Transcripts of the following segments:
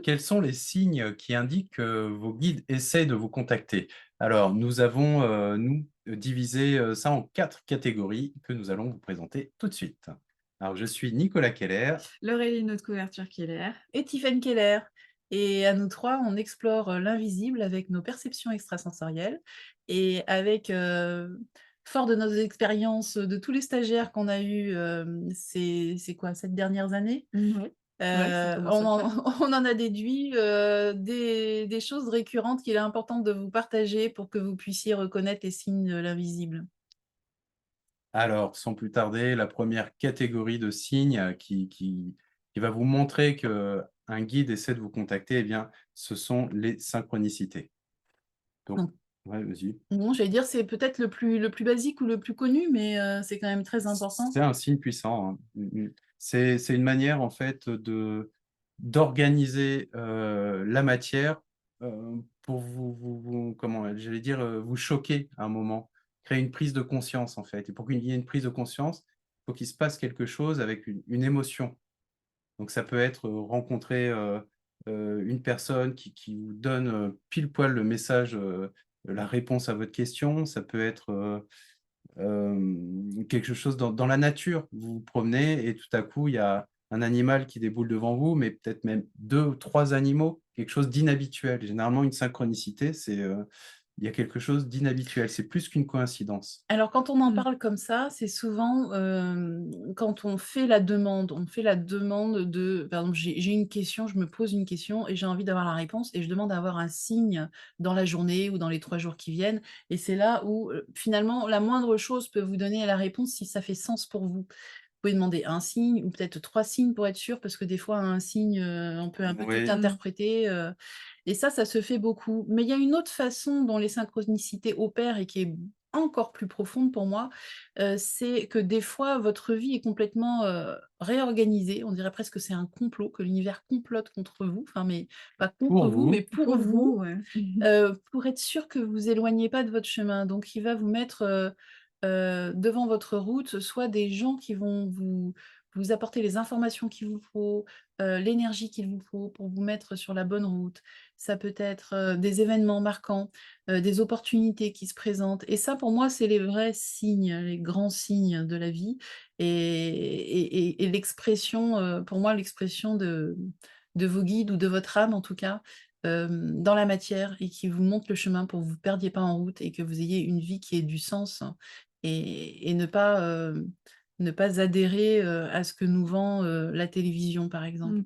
quels sont les signes qui indiquent que vos guides essaient de vous contacter? Alors, nous avons, divisé, ça en 4 catégories que nous allons vous présenter tout de suite. Alors, je suis Nicolas Keller. L'Aurélie, notre couverture keller. Et Tiffen Keller. Et à nous 3, on explore, l'invisible avec nos perceptions extrasensorielles et avec, fort de nos expériences, de tous les stagiaires qu'on a eus, ces quoi? 7 dernières années, Ouais. Ouais, ça commence on à en faire. on en a déduit, des choses récurrentes qu'il est important de vous partager pour que vous puissiez reconnaître les signes de l'invisible. Alors, sans plus tarder, la première catégorie de signes, qui va vous montrer qu'un guide essaie de vous contacter, eh bien, ce sont les synchronicités. Donc Donc ouais, vas-y. bon, j'allais dire, c'est peut-être le plus basique ou le plus connu, mais c'est quand même très important. C'est un signe puissant, hein. C'est une manière, en fait, d'organiser, la matière, pour vous comment, j'allais dire, vous choquer à un moment, créer une prise de conscience, en fait, et pour qu'il y ait une prise de conscience, il faut qu'il se passe quelque chose avec une émotion. Donc ça peut être, rencontrer, une personne qui vous donne, pile poil le message, la réponse à votre question. Ça peut être, quelque chose dans la nature. Vous vous promenez et tout à coup, il y a un animal qui déboule devant vous, mais peut-être même 2 ou 3 animaux, quelque chose d'inhabituel. Généralement, une synchronicité, c'est, il y a quelque chose d'inhabituel, c'est plus qu'une coïncidence. Alors quand on en Mmh. parle comme ça, c'est souvent, quand on fait la demande de par exemple, j'ai une question, je me pose une question et j'ai envie d'avoir la réponse et je demande à avoir un signe dans la journée ou dans les 3 jours qui viennent et c'est là où, finalement, la moindre chose peut vous donner la réponse si ça fait sens pour vous. Vous pouvez demander un signe ou peut-être 3 signes pour être sûr, parce que des fois un signe, on peut un peu tout Oui. Mmh. interpréter, et ça se fait beaucoup. Mais il y a une autre façon dont les synchronicités opèrent et qui est encore plus profonde pour moi, c'est que des fois votre vie est complètement, réorganisée. On dirait presque que c'est un complot, que l'univers complote contre vous, enfin mais pas Pour contre vous, mais vous, pour Pour vous, vous, ouais. pour être sûr que vous éloignez pas de votre chemin. Donc il va vous mettre, devant votre route, soit des gens qui vont vous apporter les informations qu'il vous faut, l'énergie qu'il vous faut pour vous mettre sur la bonne route. Ça peut être, des événements marquants, des opportunités qui se présentent et ça pour moi, c'est les vrais signes, les grands signes de la vie et l'expression, pour moi, l'expression de vos guides ou de votre âme en tout cas, dans la matière et qui vous montre le chemin pour que vous perdiez pas en route et que vous ayez une vie qui ait du sens et ne pas adhérer, à ce que nous vend, la télévision, par exemple.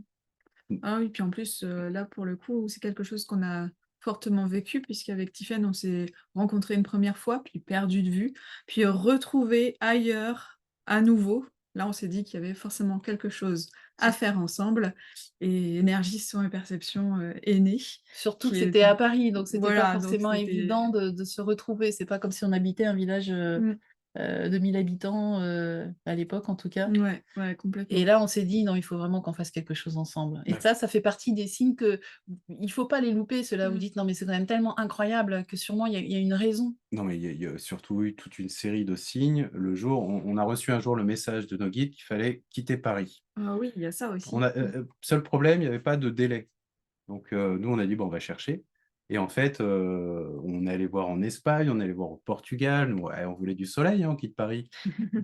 Mmh. Ah oui, puis en plus, là, pour le coup, c'est quelque chose qu'on a fortement vécu puisqu'avec Tiffen, on s'est rencontrés une première fois, puis perdus de vue, puis retrouvés ailleurs à nouveau. Là, on s'est dit qu'il y avait forcément quelque chose à faire ensemble et énergie, son et perception, est née, Surtout que qui est c'était à Paris, donc c'était pas voilà, donc forcément c'était évident de se retrouver. C'est pas comme si on habitait un village, mmh, de 1 000 habitants, à l'époque en tout cas. ouais, ouais, Et complètement. là, on s'est dit: «Non, il faut vraiment qu'on fasse quelque chose ensemble» et ça fait partie des signes que il faut pas les louper ceux-là. Vous Mmh. dites: «Non, mais c'est quand même tellement incroyable que sûrement il y a une raison». non, mais il y a surtout eu toute une série de signes. Le jour on a reçu un jour le message de nos guides qu'il fallait quitter Paris. Ah oui, il y a ça On aussi. a, seul problème, il y avait pas de délai. Donc, nous, on a dit: «Bon, on va chercher» et en fait, on est allé voir en Espagne, on est allé voir au Portugal. Nous, ouais, on voulait du soleil, hein, on quitte Paris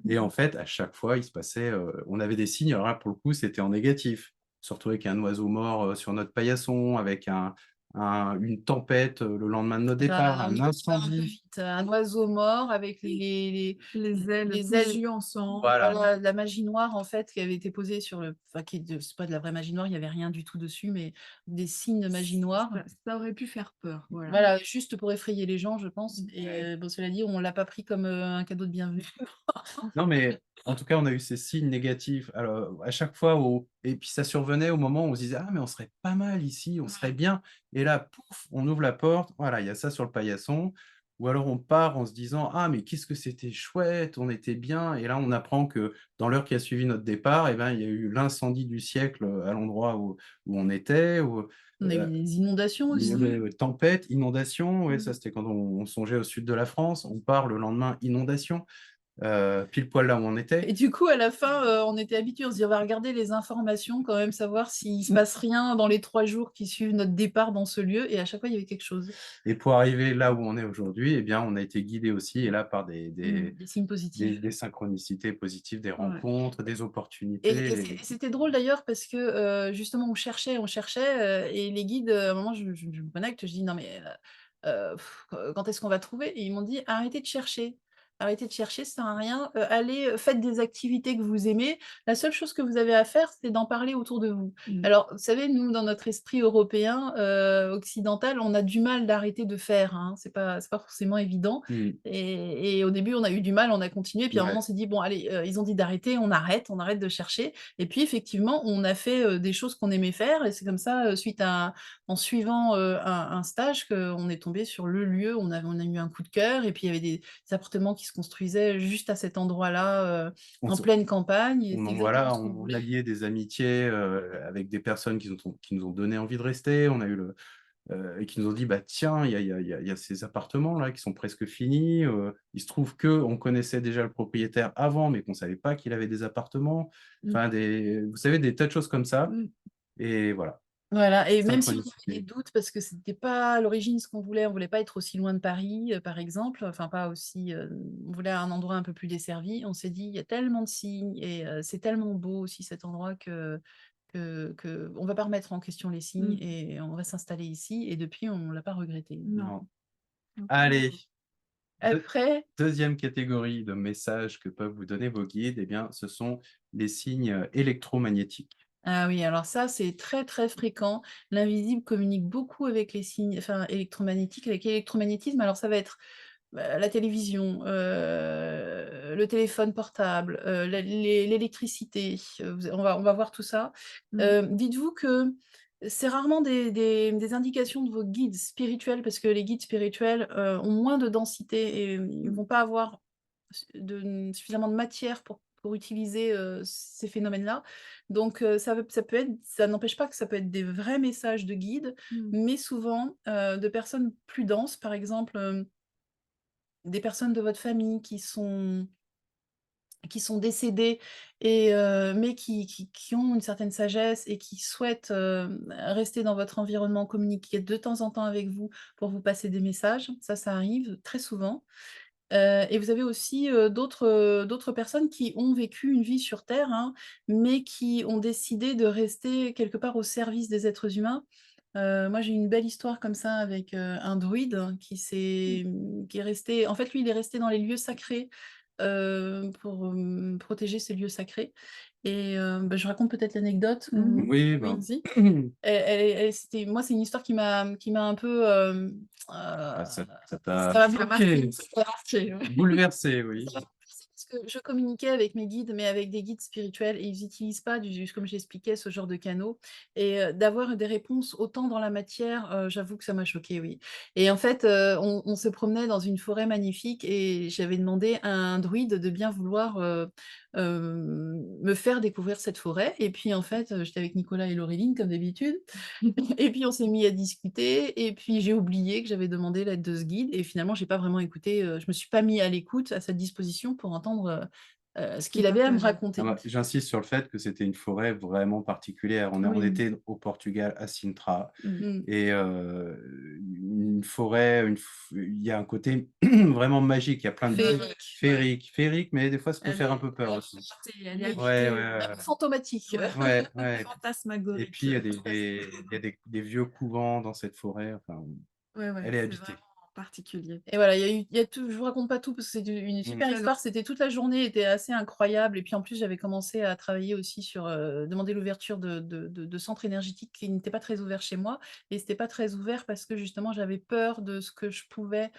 et en fait, à chaque fois, il se passait, on avait des signes. Alors là, pour le coup, c'était en négatif. On se retrouvait avec un oiseau mort, sur notre paillasson, avec une tempête, le lendemain de notre départ, Ah, un je vais faire un peu incendie. vite. Un oiseau mort avec Les ailes les ailes, cousues en sang. Voilà. voilà, de la magie noire en fait qui avait été posée sur le enfin c'est pas de la vraie magie noire, il y avait rien du tout dessus, mais des signes de magie noire. Ça aurait pu faire peur, voilà. Voilà, juste pour effrayer les gens, je pense et Ouais. bon cela dit, on l'a pas pris comme, un cadeau de bienvenue. Non, mais en tout cas, on a eu ces signes négatifs. Alors, à chaque fois au et puis ça survenait au moment où on se disait: «Ah mais on serait pas mal ici, on serait bien» et là, pouf, on ouvre la porte, voilà, il y a ça sur le paillasson. Ou alors on part en se disant: «Ah mais qu'est-ce que c'était chouette, on était bien» et là, on apprend que dans l'heure qui a suivi notre départ et ben, il y a eu l'incendie du siècle, à l'endroit où on était, On a eu des inondations il y aussi. avait, tempête, inondation, ouais, ça Mmh. c'était quand on songeait au sud de la France. On part le lendemain, inondation. pile poil là où on était. Et du coup, à la fin, on était habitués, on se dit: «On va regarder les informations quand même, savoir s'il se passe rien dans les 3 jours qui suivent notre départ dans ce lieu» et à chaque fois, il y avait quelque chose. Et pour arriver là où on est aujourd'hui, eh bien, on a été guidés aussi et là par Des signes positifs. des synchronicités positives, des Ouais. rencontres, des Et opportunités et c'était drôle d'ailleurs parce que, justement on cherchait, et les guides, à un moment je me connecte, je dis: «Non mais, quand est-ce qu'on va trouver?» et ils m'ont dit: arrêtez de chercher, ça sert à rien, allez, faites des activités que vous aimez. La seule chose que vous avez à faire, c'est d'en parler autour de vous». Mmh. Alors, vous savez, nous, dans notre esprit européen, occidental, on a du mal d'arrêter de faire, hein, c'est pas forcément évident mmh, et au début, on a eu du mal, on a continué, puis à un moment, ouais, on s'est dit: «Bon allez, ils ont dit d'arrêter, on arrête de chercher» et puis effectivement, on a fait, des choses qu'on aimait faire et c'est comme ça, suite à en suivant, un stage qu'on est tombé sur le lieu, on a eu un coup de cœur et puis il y avait des appartements qui se construisaient juste à cet endroit-là, on en se pleine campagne et on c'est en exactement voilà, ce qu'on on voulait. a lié des amitiés, avec des personnes qui nous ont donné envie de rester. On a eu et qui nous ont dit: «Bah, tiens, il y a ces appartements-là qui sont presque finis». Il se trouve qu'on connaissait déjà le propriétaire avant, mais qu'on ne savait pas qu'il avait des appartements. Mmh. Enfin, vous savez, des tas de choses comme ça Mmh. et voilà, Voilà et même si on avait des synchronicité. doutes parce que c'était pas à l'origine ce on voulait pas être aussi loin de Paris, par exemple, enfin pas aussi, on voulait un endroit un peu plus desservi. On s'est dit: «Il y a tellement de signes et c'est tellement beau aussi cet endroit que on va pas remettre en question les signes Mmh. et on va s'installer ici» et depuis on l'a pas regretté. Non. Non. Donc Allez, deux Après 2e catégorie de messages que peuvent vous donner vos guides, eh bien, ce sont les signes, électromagnétiques. ah oui, alors ça, c'est très, très fréquent. L'invisible communique beaucoup avec les signes enfin électromagnétiques, avec l'électromagnétisme. Alors ça va être, la télévision, le téléphone portable, l'électricité, vous on va voir tout ça. mmh. Dites-vous que c'est rarement des indications de vos guides spirituels parce que les guides spirituels, ont moins de densité et ils Mmh. vont pas avoir suffisamment de matière pour utiliser, ces phénomènes-là. Donc ça n'empêche pas que ça peut être des vrais messages de guides, Mmh. mais souvent, de personnes plus denses, par exemple, des personnes de votre famille qui sont décédées et mais qui ont une certaine sagesse et qui souhaitent, rester dans votre environnement, communiquer de temps en temps avec vous pour vous passer des messages. Ça arrive très souvent. Et vous avez aussi, d'autres personnes qui ont vécu une vie sur terre, hein, mais qui ont décidé de rester quelque part au service des êtres humains. Moi, j'ai une belle histoire comme ça avec, un druide Mmh. qui est resté en fait, lui, il est resté dans les lieux sacrés, pour, protéger ces lieux sacrés et bah, je raconte peut-être l'anecdote Mmh ou mh. Oui, oui, ben, vas-y? C'était moi, c'est une histoire qui m'a un peu, ah, ça t'a ça m'a Ça a marqué. choqué, ça m'a marqué, ouais. bouleversé, oui. Ça m'a bouleversée parce que je communiquais avec mes guides, mais avec des guides spirituels et ils utilisent pas comme j'expliquais, ce genre de canaux et d'avoir des réponses autant dans la matière, j'avoue que ça m'a choquée, oui et en fait, on se promenait dans une forêt magnifique et j'avais demandé à un druide de bien vouloir, me faire découvrir cette forêt et puis en fait, j'étais avec Nicolas et Laureline comme d'habitude et puis on s'est mis à discuter et puis j'ai oublié que j'avais demandé l'aide de ce guide et finalement j'ai pas vraiment écouté, je me suis pas mis à l'écoute, à sa disposition pour entendre, Ce ce qu'il qu'il avait à me partageait. Ah raconter. bah, j'insiste sur le fait que c'était une forêt vraiment particulière. On Oui. était au Portugal, à Sintra Mmh. Mmh. et une forêt, il y a un côté vraiment magique. Il y a plein de Féerique, ouais. féerique, mais des fois ça peut Elle faire un est peu peur aussi. elle est Ouais, ouais, habitée, ouais, Un ouais. peu fantomatique. ouais, Ouais, ouais et puis fantasmagorique, tout à fait. il y a des vieux couvents dans cette forêt, enfin, Ouais, ouais, elle est c'est habitée. vraiment particulier. Et voilà, il y a tout je vous raconte pas tout parce que c'est une Mmh. super histoire, c'était toute la journée était assez incroyable et puis en plus j'avais commencé à travailler aussi sur, demander l'ouverture de centres énergétiques qui n'étaient pas très ouverts chez moi et c'était pas très ouvert parce que justement j'avais peur de ce que je pouvais,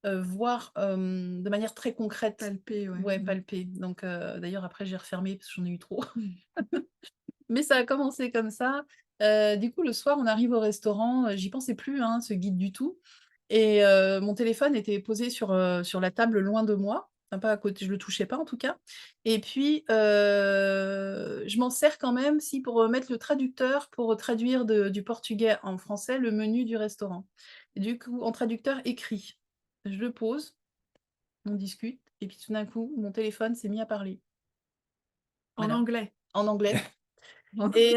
voir, de manière très concrète. Palpé, ouais. Ouais, Mmh. palpée donc d'ailleurs après j'ai refermé parce que j'en ai eu trop. Mmh. Mais ça a commencé comme ça. Du coup, le soir, on arrive au restaurant, j'y pensais plus, hein, ce guide du tout et mon téléphone était posé sur la table loin de moi, enfin pas à côté, je le touchais pas en tout cas et puis, je m'en sers quand même si pour, mettre le traducteur pour traduire du portugais en français le menu du restaurant. Et du coup, en traducteur écrit. Je le pose, on discute et puis tout d'un coup, mon téléphone s'est mis à parler. En Voilà, anglais? en anglais. En Et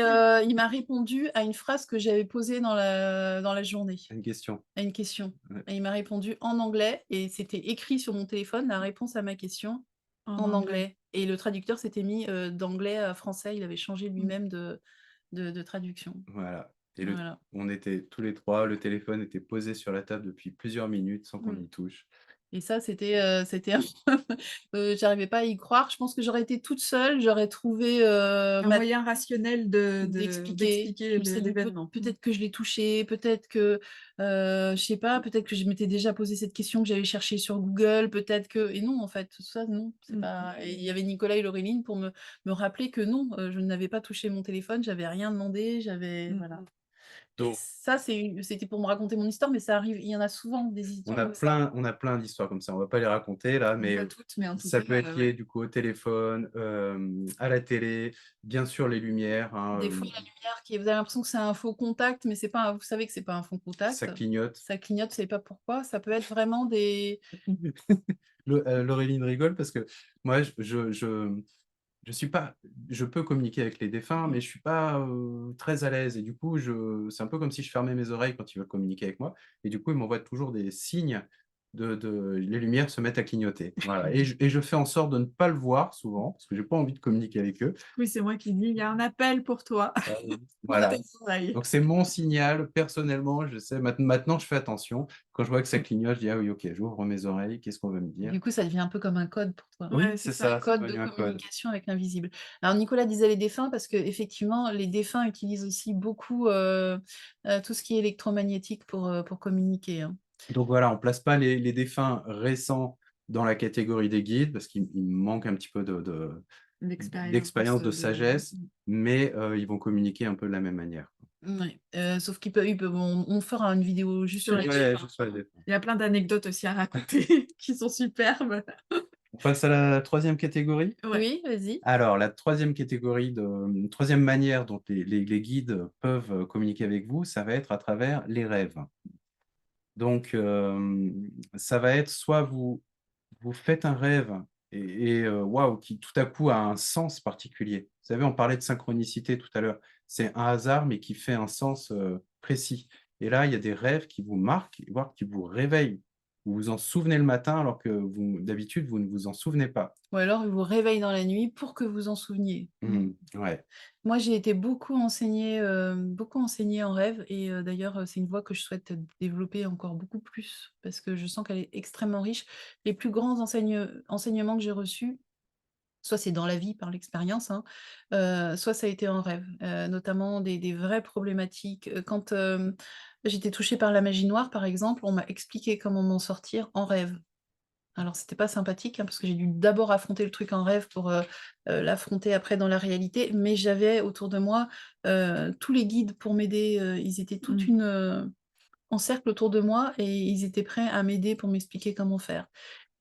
il m'a répondu à une phrase que j'avais posée dans la journée, Une question. à une question. Ouais. Et il m'a répondu en anglais et c'était écrit sur mon téléphone, la réponse à ma question en en anglais. anglais. Et le traducteur s'était mis, d'anglais à français, il avait changé Mmh. lui-même de traduction. Voilà et Voilà. on était tous les 3, le téléphone était posé sur la table depuis plusieurs minutes sans qu'on Mmh. y touche. Et ça, c'était un j'arrivais pas à y croire. Je pense que j'aurais été toute seule, j'aurais trouvé, Un moyen rationnel d'expliquer. d'expliquer Je me serais dit: l'événement. Peut-être que je l'ai touché, peut-être que, je sais pas, peut-être que je m'étais déjà posé cette question, que j'avais cherché sur Google, peut-être que» et non, en fait, tout ça, non, c'est Mmh. pas et il y avait Nicolas et Laureline pour me rappeler que non, je n'avais pas touché mon téléphone, j'avais rien demandé, j'avais Mmh. voilà. Et Donc ça, c'était pour me raconter mon histoire, mais ça arrive, il y en a souvent des histoires comme ça. on a plein d'histoires comme ça. On va pas les raconter là, mais Pas toutes, mais en tout ça cas, peut être lié ouais. du coup au téléphone, à la télé, bien sûr les lumières, hein, Des fois, la lumière qui vous avez l'impression que c'est un faux contact, mais c'est pas un vous savez que c'est pas un faux ça contact. clignote. Ça clignote, vous savez pas pourquoi. Ça peut être vraiment des Laureline rigole parce que moi je suis pas je peux communiquer avec les défunts, mais je suis pas, très à l'aise et du coup, c'est un peu comme si je fermais mes oreilles quand ils veulent communiquer avec moi et du coup, ils m'envoient toujours des signes les lumières se mettent à clignoter. Voilà et je fais en sorte de ne pas le voir souvent, parce que j'ai pas envie de communiquer avec eux. Oui, c'est moi qui dis: «Il y a un appel pour toi». Ouvre Voilà, tes oreilles. donc c'est mon signal personnellement, je sais maintenant je fais attention. Quand je vois que ça clignote, je dis: «Ah oui, OK, j'ouvre mes oreilles, qu'est-ce qu'on veut me dire?» du coup, ça devient un peu comme un code pour toi. Oui, Ouais, c'est c'est ça. ça, c'est Code de devenu un code. communication avec l'invisible. Alors Nicolas disait les défunts parce qu'effectivement, les défunts utilisent aussi beaucoup, tout ce qui est électromagnétique pour communiquer, hein. Donc voilà, on place pas les défunts récents dans la catégorie des guides parce qu'il manque un petit peu L'expérience, d'expérience, de sagesse, mais ils vont communiquer un peu de la même manière. Mouais, sauf ils peuvent on fera une vidéo juste sur sur les les Ouais, défunts. je sais les défunts. il y a plein d'anecdotes aussi à raconter qui sont superbes. On passe à la 3e catégorie? Ouais. Oui, vas-y. Alors la 3e catégorie 3e manière dont les guides peuvent communiquer avec vous, ça va être à travers les rêves. Donc ça va être soit vous faites un rêve waouh, qui tout à coup a un sens particulier. Vous savez, on parlait de synchronicité tout à l'heure. C'est un hasard, mais qui fait un sens, précis. Et là, il y a des rêves qui vous marquent, voire qui vous réveillent. Vous vous en souvenez le matin alors que d'habitude, vous ne vous en souvenez pas. Ou alors il vous réveille dans la nuit pour que vous en souveniez. Mmh, ouais. Moi, j'ai été beaucoup enseignée en rêve et d'ailleurs, c'est une voie que je souhaite développer encore beaucoup plus parce que je sens qu'elle est extrêmement riche. Les plus grands enseignements que j'ai reçus, soit c'est dans la vie par l'expérience, hein, soit ça a été en rêve, notamment des vraies problématiques. Quand, j'étais touchée par la magie noire, par exemple, on m'a expliqué comment m'en sortir en rêve. Alors c'était pas sympathique, hein, parce que j'ai dû d'abord affronter le truc en rêve pour, l'affronter après dans la réalité, mais j'avais autour de moi, tous les guides pour m'aider, ils étaient toute Mmh. en cercle autour de moi et ils étaient prêts à m'aider pour m'expliquer comment faire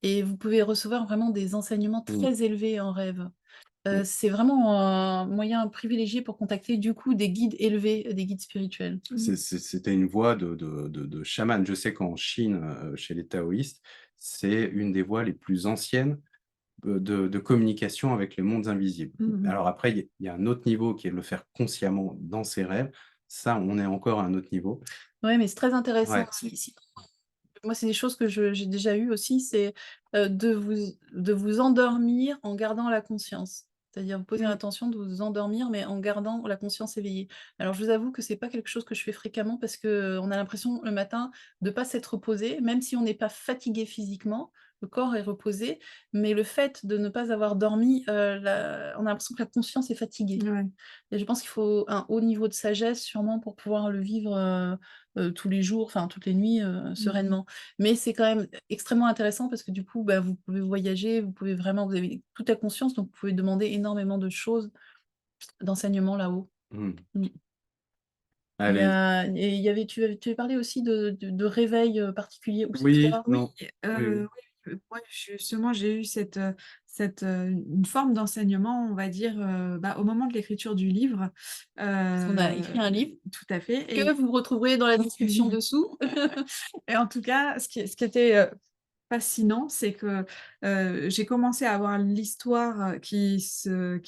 et vous pouvez recevoir vraiment des enseignements Mmh. très élevés en rêve. Mmh. C'est vraiment un moyen privilégié pour contacter du coup des guides élevés, des guides spirituels. Mmh. C'était une voie de chaman. Je sais qu'en Chine, chez les taoïstes, c'est une des voies les plus anciennes, de communication avec les mondes invisibles. Mmh mh. Alors après, il y a un autre niveau qui est de le faire consciemment dans ses rêves. Ça, on est encore à un autre niveau. Ouais, mais c'est très intéressant. Ouais. Si moi, c'est des choses que j'ai déjà eues aussi, c'est, de vous endormir en gardant la conscience. C'est-à-dire vous posez Mmh. l'intention de vous endormir, mais en gardant la conscience éveillée. Alors je vous avoue que c'est pas quelque chose que je fais fréquemment parce qu'on a l'impression le matin de pas s'être reposé, même si on n'est pas fatigué physiquement, le corps est reposé, mais le fait de ne pas avoir dormi, on a l'impression que la conscience est fatiguée. Ouais. Et je pense qu'il faut un haut niveau de sagesse sûrement pour pouvoir le vivre, tous les jours, enfin toutes les nuits, Mmh. sereinement. Mais c'est quand même extrêmement intéressant parce que du coup, bah, vous pouvez voyager, vous avez tout à conscience, donc vous pouvez demander énormément de choses, d'enseignements là-haut. Mmh. Mmh. Allez. Il y avait tu avais parlé aussi de réveils, particuliers ou c'est Oui, toi? Oui, non. Oui, oui. oui, moi justement j'ai eu une forme d'enseignement, on va dire, bah, au moment de l'écriture du livre, Parce qu'on a écrit un livre tout à fait que vous retrouverez dans la description dessous. et en tout cas, ce qui était, fascinant, c'est que, j'ai commencé à avoir l'histoire, qui se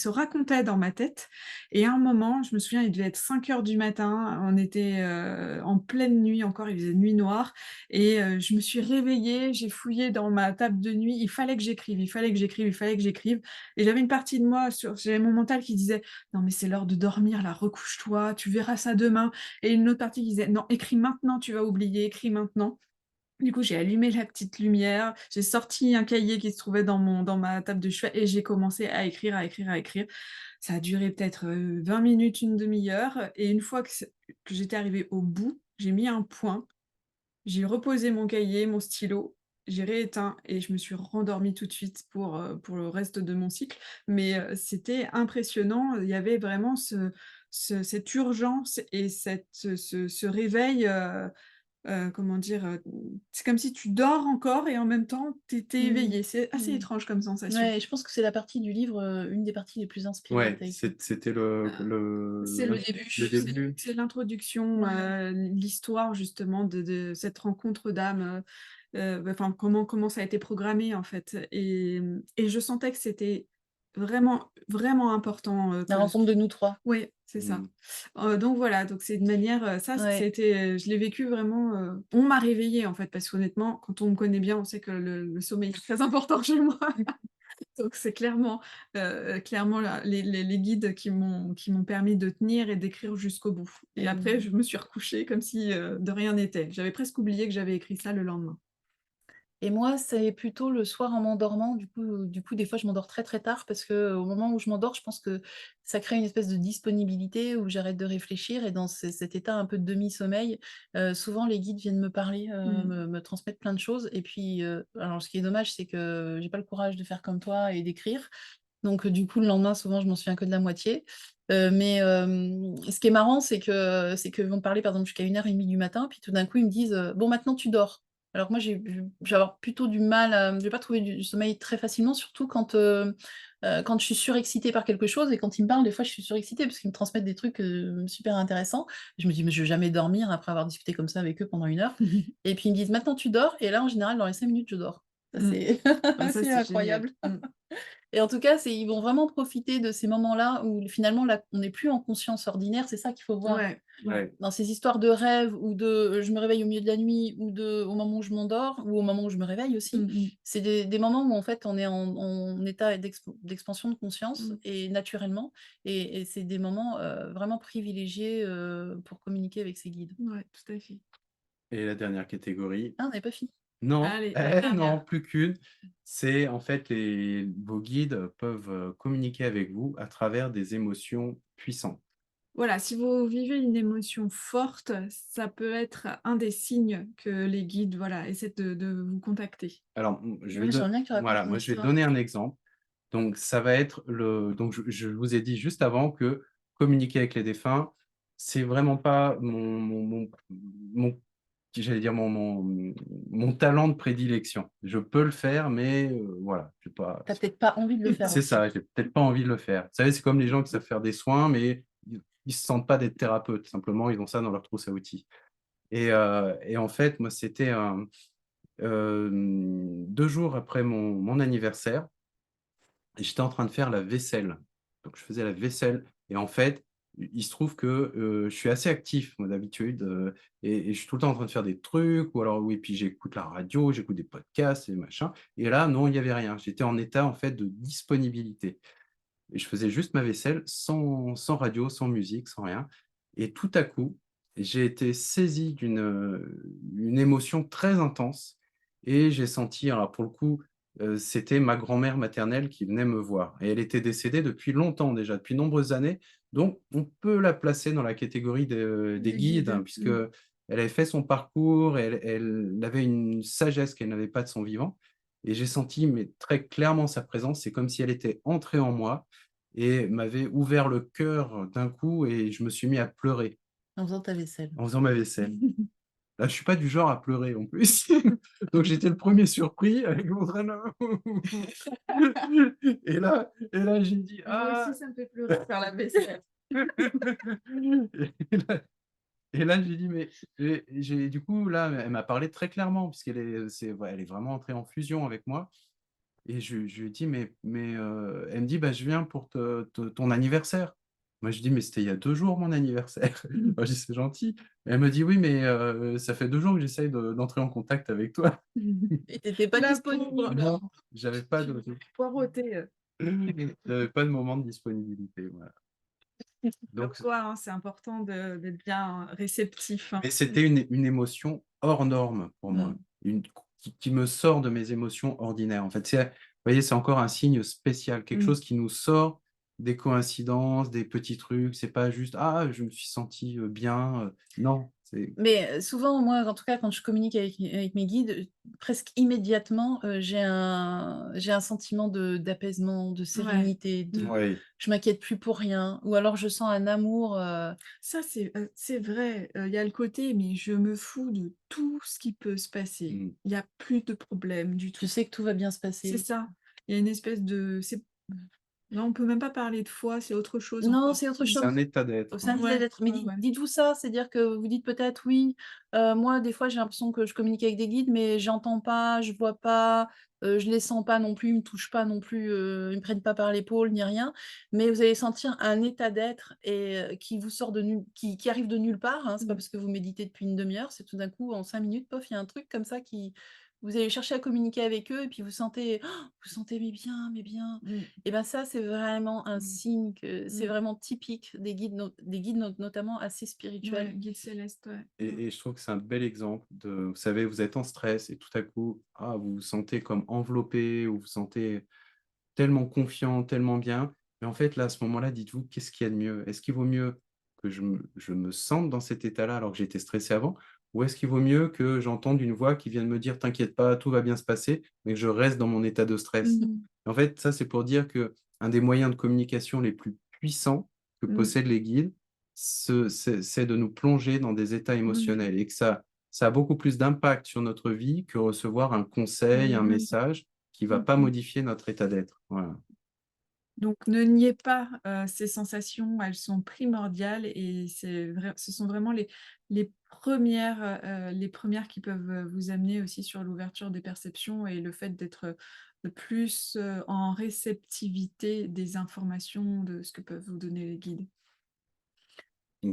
racontait dans ma tête et à un moment, je me souviens, il devait être 5 heures du matin, on était, en pleine nuit encore, il faisait nuit noire et je me suis réveillée, j'ai fouillé dans ma table de nuit, il fallait que j'écrive, il fallait que j'écrive, il fallait que j'écrive et j'avais une partie de moi j'avais mon mental qui disait: «Non mais c'est l'heure de dormir là, recouche-toi, tu verras ça demain» et une autre partie qui disait: «Non, écris maintenant, tu vas oublier, écris maintenant». Du coup, j'ai allumé la petite lumière, j'ai sorti un cahier qui se trouvait dans ma table de chevet et j'ai commencé à écrire, à écrire, à écrire. Ça a duré peut-être, 20 minutes, une demi-heure et une fois que j'étais arrivée au bout, j'ai mis un point, j'ai reposé mon cahier, mon stylo, j'ai rééteint et je me suis rendormie tout de suite pour le reste de mon cycle. Mais, c'était impressionnant, il y avait vraiment cette urgence et ce réveil, comment dire? C'est comme si tu dors encore et en même temps tu étais Mmh. éveillé. C'est assez Mmh. étrange comme sensation. Ouais, et je pense que c'est la partie du livre, une des parties les plus inspirantes Ouais, à écrire. c'était C'est le début, le c'est début? c'est l'introduction, Ouais. l'histoire justement de cette rencontre d'âmes, enfin comment ça a été programmé en fait et je sentais que c'était vraiment, vraiment important, La que rencontre de nous 3. oui, c'est ça. Mmh. Donc voilà, donc c'est une manière, ça Ouais. c'était, je l'ai vécu vraiment, on m'a réveillée en fait parce qu'honnêtement quand on me connaît bien, on sait que le sommeil est très important chez moi. Donc c'est clairement la les guides qui m'ont permis de tenir et d'écrire jusqu'au bout et après Mmh. je me suis recouchée comme si, de rien n'était. J'avais presque oublié que j'avais écrit ça le lendemain. Et moi, c'est plutôt le soir en m'endormant. Du coup, des fois, je m'endors très, très tard parce qu'au moment où je m'endors, je pense que ça crée une espèce de disponibilité où j'arrête de réfléchir et dans cet état un peu de demi-sommeil, souvent les guides viennent me parler, Mmh. me transmettre plein de choses et puis, alors ce qui est dommage, c'est que j'ai pas le courage de faire comme toi et d'écrire. Donc, du coup, le lendemain, souvent, je m'en souviens que de la moitié. Mais, ce qui est marrant, c'est qu'ils vont me parler, par exemple, jusqu'à 1h30 du matin, puis tout d'un coup, ils me disent, «Bon, maintenant tu dors». Alors que moi, je vais avoir plutôt du mal à je vais pas trouver du sommeil très facilement, surtout quand je suis surexcitée par quelque chose et quand ils me parlent, des fois, je suis surexcitée parce qu'ils me transmettent des trucs, super intéressants. Je me dis: «Mais je vais jamais dormir après avoir discuté comme ça avec eux pendant 1 heure» et puis ils me disent: «Maintenant tu dors» et là, en général, dans les 5 minutes, je dors. Ça, Mmh. c'est Ah ça assez c'est génial. incroyable. Mmh. Et en tout cas, ils vont vraiment profiter de ces moments-là où finalement là, on n'est plus en conscience ordinaire, c'est ça qu'il faut voir. Ouais, ouais. Ouais. Dans ces histoires de rêves ou je me réveille au milieu de la nuit ou au moment où je m'endors ou au moment où je me réveille aussi, Mmh mh. c'est des moments où en fait on est en état d'expansion de conscience Mmh. et naturellement et c'est des moments, vraiment privilégiés, pour communiquer avec ses guides. Ouais, tout à fait. Et la dernière catégorie? Ah, on n'avait pas fini. Non, Allez, la eh non, dernière. plus qu'une. C'est en fait vos guides peuvent, communiquer avec vous à travers des émotions puissantes. Voilà, si vous vivez une émotion forte, ça peut être un des signes que les guides, voilà, essaient de vous contacter. Alors, je vais Ouais, j'aimerais bien que tu racontes voilà, ton moi je vais te histoire. donner un exemple. Donc ça va être donc je vous ai dit juste avant que communiquer avec les défunts, c'est vraiment pas mon j'allais dire mon talent de prédilection. Je peux le faire, mais voilà, je sais pas. Tu as peut-être pas envie de le faire C'est aussi. ça, j'ai peut-être pas envie de le faire. Vous savez, c'est comme les gens qui savent faire des soins, mais ils se sentent pas d'être thérapeutes. Simplement, ils ont ça dans leur trousse à outils et en fait, moi, c'était 2 jours après mon anniversaire et j'étais en train de faire la vaisselle. Donc je faisais la vaisselle et en fait, il se trouve que, je suis assez actif moi d'habitude, et je suis tout le temps en train de faire des trucs ou alors oui, puis j'écoute la radio, j'écoute des podcasts et machin et là, non, il y avait rien. J'étais en état, en fait, de disponibilité et je faisais juste ma vaisselle sans radio, sans musique, sans rien et tout à coup, j'ai été saisi une émotion très intense et j'ai senti alors pour le coup, c'était ma grand-mère maternelle qui venait me voir et elle était décédée depuis longtemps déjà, depuis de nombreuses années, donc on peut la placer dans la catégorie des Les guides, hein, guides. Mmh. puisqu'elle avait fait son parcours, elle avait une sagesse qu'elle n'avait pas de son vivant et j'ai senti mais très clairement sa présence. C'est comme si elle était entrée en moi et m'avait ouvert le cœur d'un coup et je me suis mis à pleurer En faisant ta vaisselle. en faisant ma vaisselle. Là, je suis pas du genre à pleurer en plus. Donc j'étais le premier surpris avec mon traîneau et là j'ai dit: Moi «Ah!» aussi, ça me fait pleurer de faire la vaisselle. et là Et là, j'ai dit: «Mais» j'ai du coup, là, elle m'a parlé très clairement puisqu'elle est c'est ouais, elle est vraiment entrée en fusion avec moi et je lui ai dit: «Mais» elle me dit: «Bah, je viens pour ton anniversaire». Moi, je dis: «Mais c'était il y a 2 jours mon anniversaire». Moi, je dis: «C'est gentil». Elle me dit: «Oui, mais ça fait 2 jours que j'essaye d'entrer en contact avec toi». Et tu étais pas La disponible. pauvre, Non, j'avais pas tu de poireauté, j'avais pas de moment de disponibilité, voilà. comme Donc quoi, hein, c'est important d'être bien réceptif, hein. mais c'était une émotion hors norme pour moi, Mmh. une qui me sort de mes émotions ordinaires. En fait, c'est vous voyez, c'est encore un signe spécial, quelque Mmh. chose qui nous sort des coïncidences, des petits trucs. C'est pas juste: «Ah, je me suis senti, bien», non, c'est Mais souvent, moi, en tout cas, quand je communique avec mes guides, presque immédiatement, j'ai un sentiment d'apaisement, de Ouais. sérénité, Mmh. oui, je m'inquiète plus pour rien ou alors je sens un amour, Ça, c'est vrai, il y a le côté: «Mais je me fous de tout ce qui peut se passer. mmh, Il y a plus de problème du tu tout». sais que tout va bien se C'est passer. ça. Il y a une espèce de c'est non, on peut même pas parler de foi, c'est autre chose Non, encore. c'est autre Mmh. c'est un chose. état Au d'être, sein ouais. des Ouais, lettres. Mais ouais, ouais. dites-vous ça, c'est-à-dire que vous dites peut-être: «Oui, moi des fois j'ai l'impression que je communique avec des guides, mais j'entends pas, je vois pas, je les sens pas non plus, ils me touchent pas non plus, ils me prennent pas par l'épaule ni rien». Mais vous allez sentir un état d'être et qui vous sort de nul qui arrive de nulle part, hein. C'est pas Mmh. parce que vous méditez depuis une demi heure, c'est tout d'un coup en 5 minutes, pof, il y a un truc comme ça qui vous allez chercher à communiquer avec eux et puis vous sentez: mais bien». Mmh. Et ben ça, c'est vraiment un Mmh. signe que c'est Mmh. vraiment typique des guides notamment assez spirituels. Ouais, guide céleste, ouais. Mmh. Et je trouve que c'est un bel exemple de vous savez, vous êtes en stress et tout à coup, ah, vous vous sentez comme enveloppé, ou vous vous sentez tellement confiant, tellement bien. Mais en fait, là, à ce moment-là, dites-vous: «Qu'est-ce qu'il y a de mieux? Est-ce qu'il vaut mieux que je me sente dans cet état-là alors que j'étais stressé avant? Ou est-ce qu'il vaut mieux que j'entende une voix qui vienne me dire: "T'inquiète pas, tout va bien se passer", mais que je reste dans mon état de stress?» Mmh. En fait, ça, c'est pour dire que un des moyens de communication les plus puissants que Mmh. possèdent les guides, c'est de nous plonger dans des états Mmh. émotionnels et que ça a beaucoup plus d'impact sur notre vie que recevoir un conseil, un Mmh. message qui va Mmh pas mh. modifier notre état d'être. Voilà. Donc ne niez pas, ces sensations, elles sont primordiales et ce sont vraiment les premières qui peuvent, vous amener aussi sur l'ouverture des perceptions et le fait d'être, plus, en réceptivité des informations, de ce que peuvent vous donner les guides.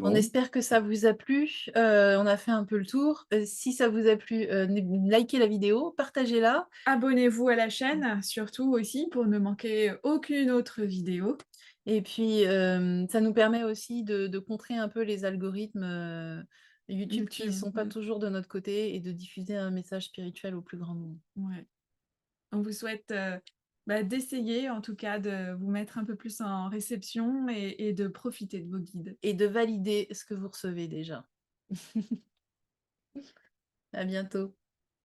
On Bon, espère que ça vous a plu, on a fait un peu le tour. Si ça vous a plu, likez la vidéo, partagez-la Abonnez-vous à la chaîne, surtout aussi pour ne manquer aucune autre vidéo. et puis, ça nous permet aussi de contrer un peu les algorithmes, YouTube qui YouTube, sont pas mmh, toujours de notre côté et de diffuser un message spirituel au plus grand nombre. ouais. On vous souhaite, bah, d'essayer en tout cas de vous mettre un peu plus en réception et de profiter de vos guides. Et de valider ce que vous recevez déjà. À bientôt.